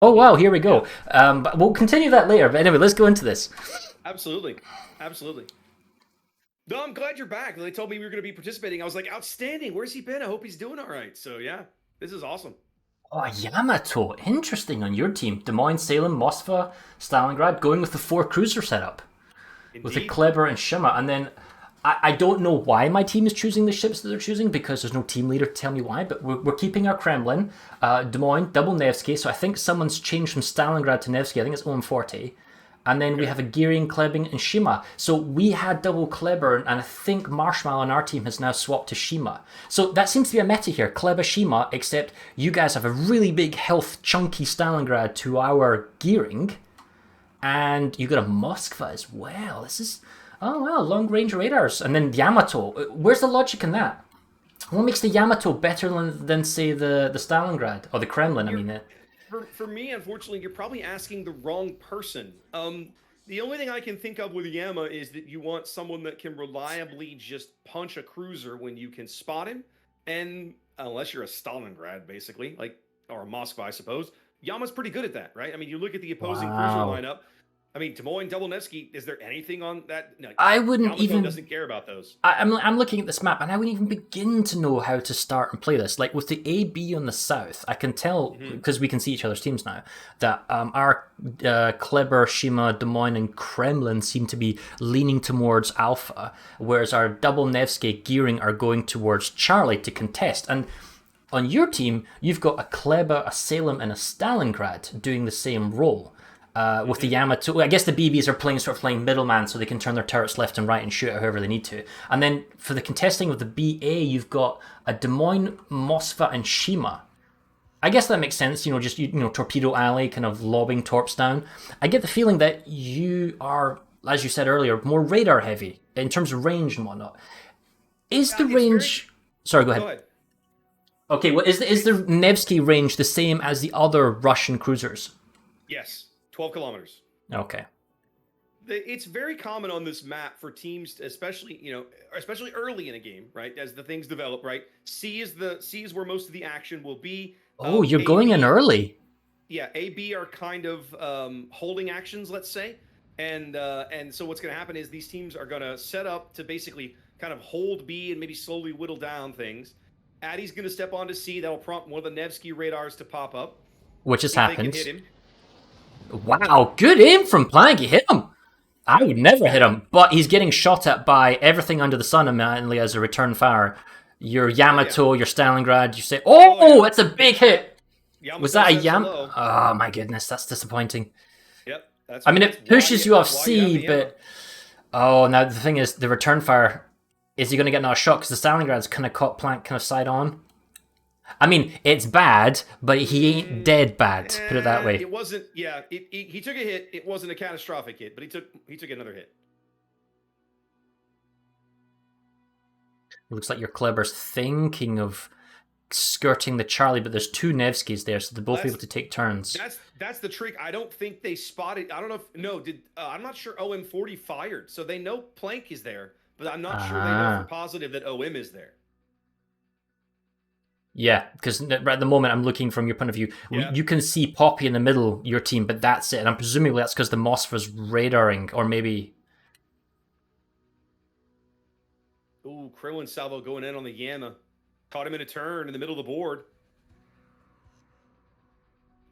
Oh wow, here we Yeah, go. But we'll continue that later. But anyway, let's go into this. absolutely, absolutely. No, I'm glad you're back. They told me we were going to be participating. I was like, outstanding. Where's he been? I hope he's doing all right. So yeah, this is awesome. Oh, Yamato, interesting on your team. Des Moines, Salem, Moskva, Stalingrad, going with the four cruiser setup with the Indeed. Kleber and Shima. And then I don't know why my team is choosing the ships that they're choosing because there's no team leader to tell me why, but we're keeping our Kremlin, Des Moines, double Nevsky. So I think someone's changed from Stalingrad to Nevsky. I think it's OM40. And then we Okay. have a Gearing, Klebing, and Shima. So we had double Kleber, and I think Marshmallow on our team has now swapped to Shima. So that seems to be a meta here, Kleber, Shima, except you guys have a really big health, chunky Stalingrad to our Gearing, and you got a Moskva as well. This is, oh wow, long range radars. And then Yamato. Where's the logic in that? What makes the Yamato better than say, the Stalingrad? Or the Kremlin, I You're mean. for me, unfortunately, you're probably asking the wrong person. The only thing I can think of with Yama is that you want someone that can reliably just punch a cruiser when you can spot him, and unless you're a Stalingrad, basically, like or a Moscow, I suppose. Yama's pretty good at that, right? I mean, you look at the opposing cruiser Wow. lineup. I mean, Des Moines, Double Nevsky, is there anything on that? No, I wouldn't Yamato even doesn't care about those. I'm looking at this map and I wouldn't even begin to know how to start and play this. Like with the AB on the south, I can tell Hmm. because we can see each other's teams now that our Kleber, Shima, Des Moines, and Kremlin seem to be leaning towards Alpha, whereas our double Nevsky Gearing are going towards Charlie to contest. And on your team, you've got a Kleber, a Salem, and a Stalingrad doing the same role. With the Hmm. Yamato, I guess the BBs are playing middleman, so they can turn their turrets left and right and shoot at whoever they need to. And then for the contesting of the BA, you've got a Des Moines, Moskva, and Shima. I guess that makes sense. Just torpedo alley, kind of lobbing torps down. I get the feeling that you are, as you said earlier, more radar heavy in terms of range and whatnot. Is the It's very. range? Sorry, go Go ahead. ahead. Okay, well, is the Nevsky range the same as the other Russian cruisers? Yes, 12 kilometers. Okay. It's very common on this map for teams, especially especially early in a game, right? As the things develop, right? C is where most of the action will be. Oh, you're A going in B, early. yeah, A B are kind of holding actions, let's say, and so what's going to happen is these teams are going to set up to basically kind of hold B and maybe slowly whittle down things. Addy's going to step onto C. That'll prompt one of the Nevsky radars to pop up. Which has See if they can happened. hit him. Wow, good aim from Plank. He hit him. I Yep. would never hit And him, but he's getting shot at by everything under the sun immediately as a return fire. Your oh yeah, Yamato, your Stalingrad, you say, oh oh, yeah. that's a big hit. Was Yamato that a says Yam? hello. Oh my goodness, that's disappointing. Yep, I mean, that's it why pushes you off that's why you have C, the ammo. but oh, now the thing is, the return fire. Is he going to get another shot? Because the Stalingrad's kind of caught Plank kind of side on. I mean, it's bad, but he ain't dead bad. Put it that way. It wasn't. Yeah, he took a hit. It wasn't a catastrophic hit, but he took another hit. It looks like your Kleber's thinking of skirting the Charlie, but there's two Nevskys there, so they'll both be That's able to take turns. that's the trick. I don't think they spotted. I don't know if no did. I'm not sure OM40 fired, so they know Plank is there, but I'm not sure they know for Ah. positive that OM is there. Yeah, because at the moment I'm looking from your point of view. Yeah. You can see Poppy in the middle, your team, but that's it. And I'm presuming that's because the Moskva's radaring, or maybe. Ooh, Krillin salvo going in on the Yama. Caught him in a turn in the middle of the board.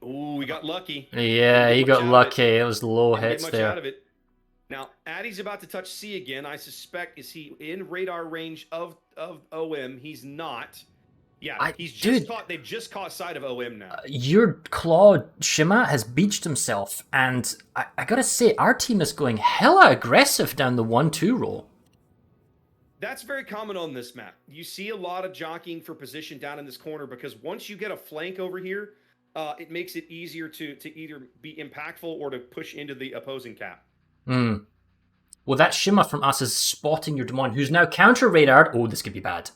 Ooh, we got lucky. Yeah, Didn't he get much got out of it. lucky. It was low Didn't get hits much there. out of it. Now, Addy's about to touch C again. I suspect, is he in radar range of OM? He's not. Yeah, he's just Dude, caught. They've just caught sight of OM now. your Claude Shima has beached himself, and I gotta say, our team is going hella aggressive down the 1-2 roll. That's very common on this map. You see a lot of jockeying for position down in this corner because once you get a flank over here, it makes it easier to either be impactful or to push into the opposing cap. Hmm. Well, that Shima from us is spotting your Des Moines, who's now counter radared. Oh, this could be bad.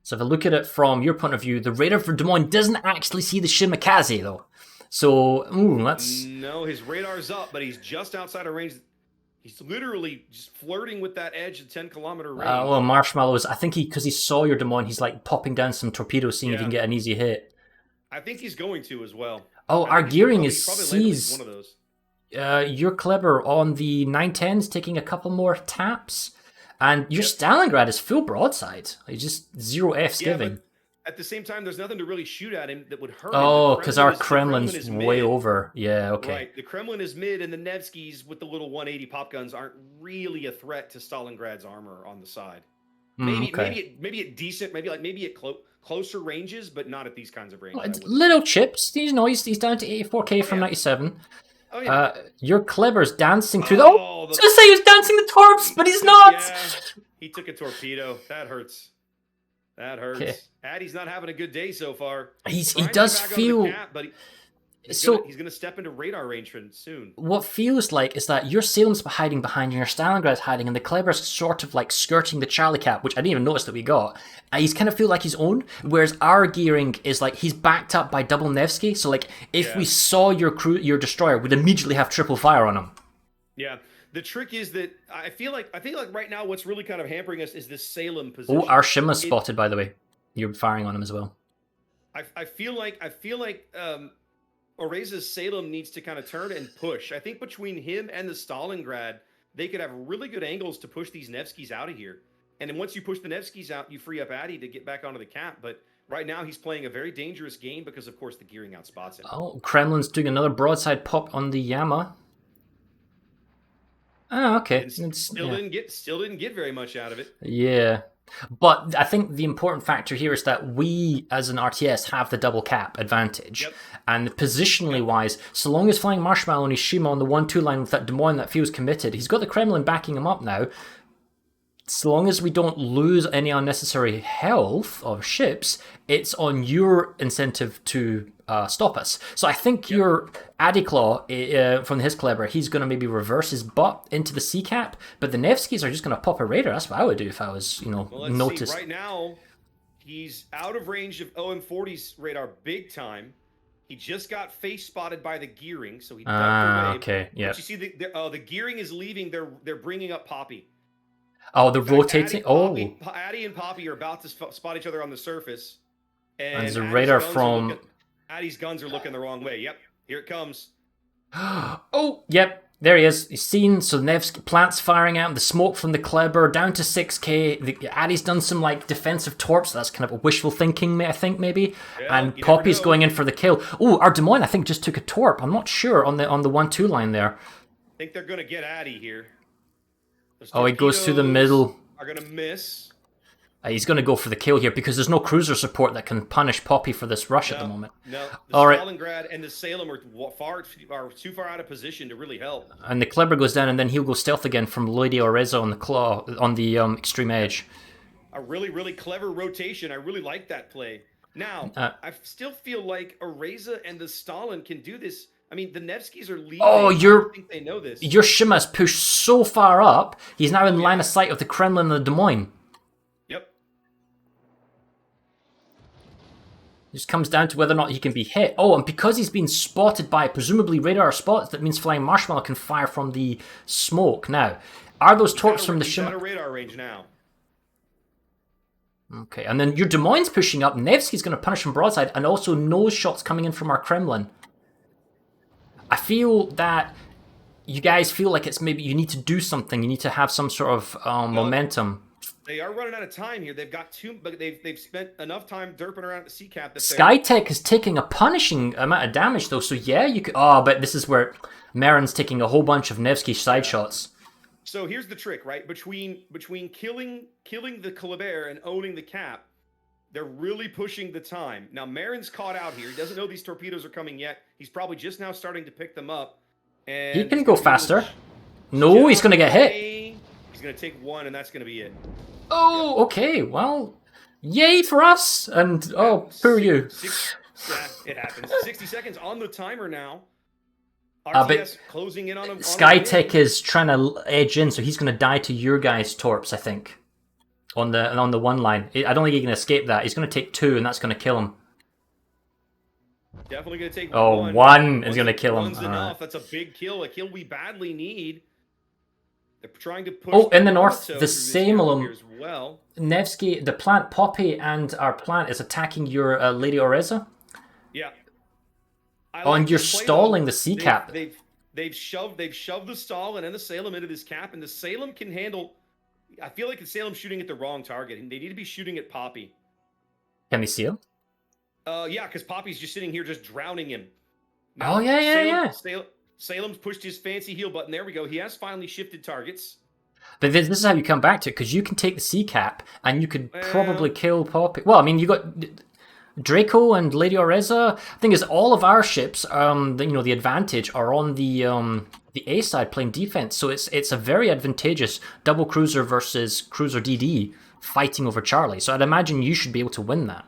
So if I look at it from your point of view, the radar for Des Moines doesn't actually see the Shimakaze, though. So, ooh, that's... No, his radar's up, but he's just outside of range. He's literally just flirting with that edge of 10-kilometer range. well, Marshmallow is... I think because he saw your Des Moines, he's like popping down some torpedoes, seeing if he Yeah. can get an easy hit. I think he's going to as well. Oh, I our think gearing he's probably landed at least sees. one of those. You're clever on the 910s, taking a couple more taps. And your Yep. Stalingrad is full broadside. He's just zero F's Yeah, giving. but at the same time, there's nothing to really shoot at him that would hurt him. Oh, because our The Kremlin Kremlin's is way mid. over. Yeah, okay. Right. The Kremlin is mid, and the Nevskys with the little 180 pop guns aren't really a threat to Stalingrad's armor on the side. Okay. Maybe at decent, maybe at closer ranges, but not at these kinds of ranges. Well, little chips. He's down to 84k from 97. Oh yeah. Your Clever's dancing through the. Oh, I was gonna say he was dancing the torps, but he's not. Yeah, he took a torpedo. That hurts. That hurts. Okay. Addy's not having a good day so far. He does feel. But he's gonna step into radar range soon. What feels like is that your Salem's hiding behind and your Stalingrad's hiding, and the Clever's sort of like skirting the Charlie Cap, which I didn't even notice that we got. He's kind of feel like his own, whereas our gearing is like he's backed up by double Nevsky. So like if we saw your destroyer, we'd immediately have triple fire on him. Yeah. The trick is that I feel like right now what's really kind of hampering us is this Salem position. Oh, our Shima's spotted, by the way. You're firing on him as well. I feel like Oreza's Salem needs to kind of turn and push. I think between him and the Stalingrad, they could have really good angles to push these Nevskys out of here. And then once you push the Nevskys out, you free up Addy to get back onto the cap. But right now he's playing a very dangerous game because, of course, the gearing outspots him. Oh, Kremlin's doing another broadside pop on the Yama. Oh, okay. Still didn't get very much out of it. Yeah. But I think the important factor here is that we, as an RTS, have the double cap advantage. Yep. And positionally wise, so long as flying Marshmallow and Ishima on the 1-2 line with that Des Moines that feels committed, he's got the Kremlin backing him up now. So long as we don't lose any unnecessary health of ships, it's on your incentive to stop us. So I think your Adiclaw from his Clever, he's going to maybe reverse his butt into the sea cap, but the Nevskys are just going to pop a radar. That's what I would do if I was, noticed. See. Right now, he's out of range of OM40's radar big time. He just got face spotted by the gearing, so he ducked away. Okay, yeah. But you see, the gearing is leaving. They're bringing up Poppy. Oh, they're rotating. Addy and Poppy are about to spot each other on the surface. And there's a radar from. Addy's guns are looking the wrong way. Yep, here it comes. Oh, yep, there he is. He's seen. So Nevsky plants firing out the smoke from the Kleber down to 6k. Addy's done some like defensive torps. That's kind of a wishful thinking, I think maybe. Yeah, and Poppy's going in for the kill. Oh, our Des Moines I think just took a torp. I'm not sure on the 1-2 line there. I think they're gonna get Addy here. Oh, he goes through the middle. Are going to miss. He's going to go for the kill here because there's no cruiser support that can punish Poppy for this rush at the moment. No, the Stalingrad and the Salem are too far out of position to really help. And the Kleber goes down, and then he'll go stealth again from Lady Oreza on the claw on the extreme edge. A really, really clever rotation. I really like that play. Now, I still feel like Oreza and the Stalin can do this. I mean, the Nevskys are leading. Oh, I don't think they know this. Your Shima's pushed so far up, he's now in line of sight of the Kremlin and the Des Moines. Yep. It just comes down to whether or not he can be hit. Oh, and because he's been spotted by presumably radar spots, that means Flying Marshmallow can fire from the smoke. Now, are those torps from the Shima? He's out of radar range now. Okay, and then your Des Moines pushing up. Nevsky's going to punish him broadside, and also nose shots coming in from our Kremlin. I feel that you guys feel like it's maybe you need to do something. You need to have some sort of momentum. They are running out of time here. They've got but they've spent enough time derping around at the sea cap. Skytech is taking a punishing amount of damage though. So yeah, you could. Oh, but this is where Marin's taking a whole bunch of Nevsky side shots. So here's the trick, right? Between killing the Colbert and owning the cap, they're really pushing the time. Now, Marin's caught out here. He doesn't know these torpedoes are coming yet. He's probably just now starting to pick them up. And he can go faster. No, he's going to get hit. He's going to take one, and that's going to be it. Oh, okay. Well, yay for us. And, poor you. It happens. 60 seconds on the timer now. RTS closing in on him. Skytech is trying to edge in, so he's going to die to your guys' torps, I think. On the one line. I don't think he can escape that. He's going to take two, and that's going to kill him. Definitely going to take one. Oh, one is going to kill him. One's enough. That's a big kill. A kill we badly need. They're trying to push... Oh, in the north, the same as well. Nevsky, the plant Poppy and our plant is attacking your Lady Oreza. Yeah. I Oh, like and you're this play, stalling though. the sea cap. They've shoved the stall and then the Salem into this cap, and the Salem can handle. I feel like the Salem's shooting at the wrong target. They need to be shooting at Poppy. Can we see him? Yeah, because Poppy's just sitting here just drowning him. Oh, yeah. Salem's pushed his fancy heal button. There we go. He has finally shifted targets. But this is how you come back to it, because you can take the sea cap and you could probably Well, kill Poppy. Well, I mean, you got Draco and Lady Oreza. Thing is, all of our ships, the advantage are on the A side playing defense. So it's a very advantageous double cruiser versus cruiser DD fighting over Charlie. So I'd imagine you should be able to win that.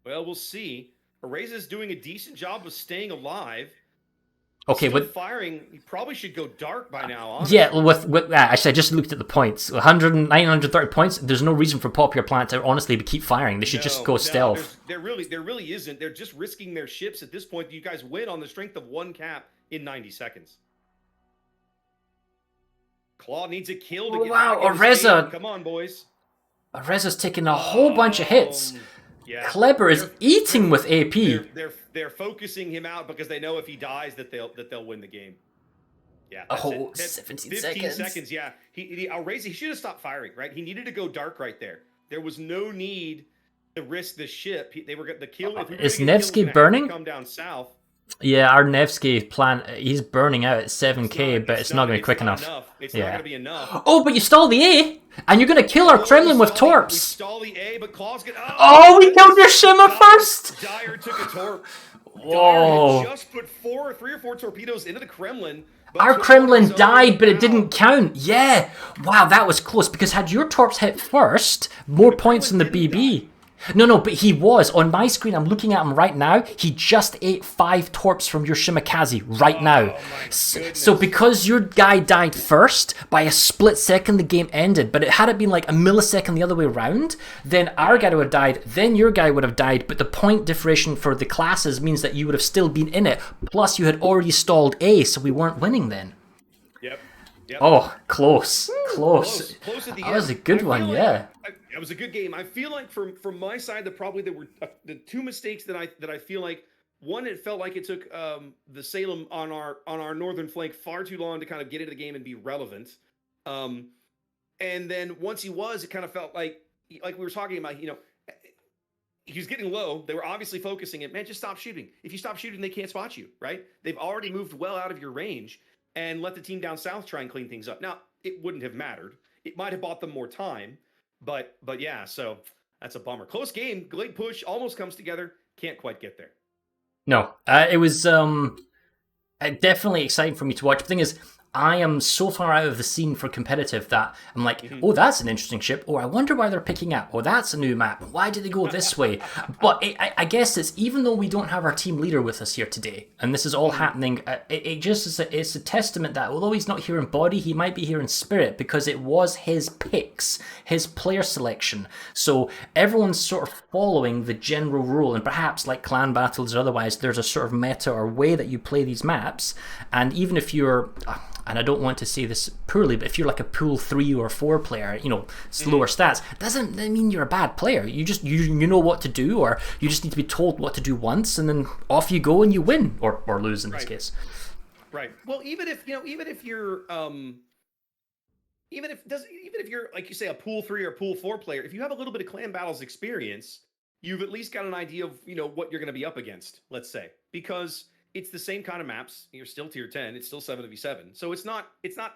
well, we'll see. Areza's doing a decent job of staying alive. Okay, Still with firing, you probably should go dark by now. Honestly. yeah, with that, actually, I just looked at the points. 930 points. There's no reason for Popular Planet to honestly keep firing. They should just go stealth. There really isn't. They're just risking their ships at this point. You guys win on the strength of one cap in 90 seconds. Claw needs a kill to get Wow, back in this Oreza. game. Come on, boys. Oreza's taking a whole bunch of hits. Yeah. Kleber is eating with AP. They're focusing him out because they know if he dies that they'll win the game. Yeah. Oh, it. 17 15 seconds. Yeah. He should have stopped firing, right? He needed to go dark right there. There was no need to risk the ship. They were the kill. If we were Is gonna get Nevsky killed, burning? come down south. Yeah, our Nevsky plan, he's burning out at 7k, but it's not going to be quick enough. It's not going to be enough. Oh, but you stall the A, and you're going to kill our Kremlin with We torps. stall the A, but Claw's get. Oh, we killed your Shimmer first. Dyer took a torp. Whoa. Dyer had just put 3 or 4 torpedoes into the Kremlin. Our Kremlin died, but it didn't count. Yeah. Wow, that was close, because had your torps hit first, more points than the BB. No, but he was. On my screen, I'm looking at him right now. He just ate 5 torps from your Shimakaze right now. So because your guy died first, by a split second the game ended, but had it been like a millisecond the other way around, then our guy would have died, then your guy would have died, but the point differentiation for the classes means that you would have still been in it, plus you had already stalled A, so we weren't winning then. Yep. Oh, close at the end. That was a good one, yeah. It was a good game. I feel like from my side, there were the 2 mistakes that I feel like. One, it felt like it took the Salem on our northern flank far too long to kind of get into the game and be relevant. And then once he was, it kind of felt like we were talking about, he was getting low. They were obviously focusing it. Man, just stop shooting. If you stop shooting, they can't spot you, right? They've already moved well out of your range, and let the team down south try and clean things up. Now, it wouldn't have mattered. It might have bought them more time. But yeah, so that's a bummer. Close game, late push, almost comes together, can't quite get there. No, it was definitely exciting for me to watch. The thing is, I am so far out of the scene for competitive that I'm like, oh, that's an interesting ship. Oh, I wonder why they're picking up. Oh, that's a new map. Why did they go this way? But I guess it's, even though we don't have our team leader with us here today, and this is all happening, it just is it's a testament that although he's not here in body, he might be here in spirit, because it was his picks, his player selection. So everyone's sort of following the general rule, and perhaps like clan battles or otherwise, there's a sort of meta or way that you play these maps. And even if you're, and I don't want to say this poorly, but if you're like a pool 3 or 4 player, it's lower stats, doesn't mean you're a bad player. You just you know what to do, or you just need to be told what to do once, and then off you go and you win or lose in this case. Right. Well, even if you're like you say a pool 3 or pool 4 player, if you have a little bit of clan battles experience, you've at least got an idea of what you're going to be up against. Let's say, because it's the same kind of maps. You're still tier 10. It's still 7v7. So it's not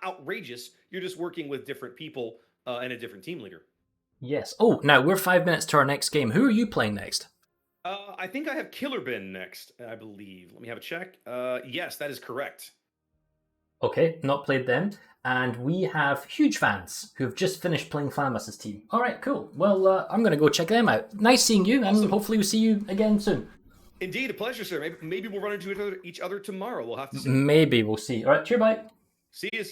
outrageous. You're just working with different people and a different team leader. Yes. Oh, now we're 5 minutes to our next game. Who are you playing next? I think I have Killer Bin next, I believe. Let me have a check. Yes, that is correct. Okay, not played them. And we have Huge Fans, who have just finished playing Famus's team. All right, cool. Well, I'm going to go check them out. Nice seeing you, and hopefully we'll see you again soon. Indeed, a pleasure, sir. Maybe we'll run into each other tomorrow. We'll have to see. Maybe, we'll see. All right, cheers, bye. See you.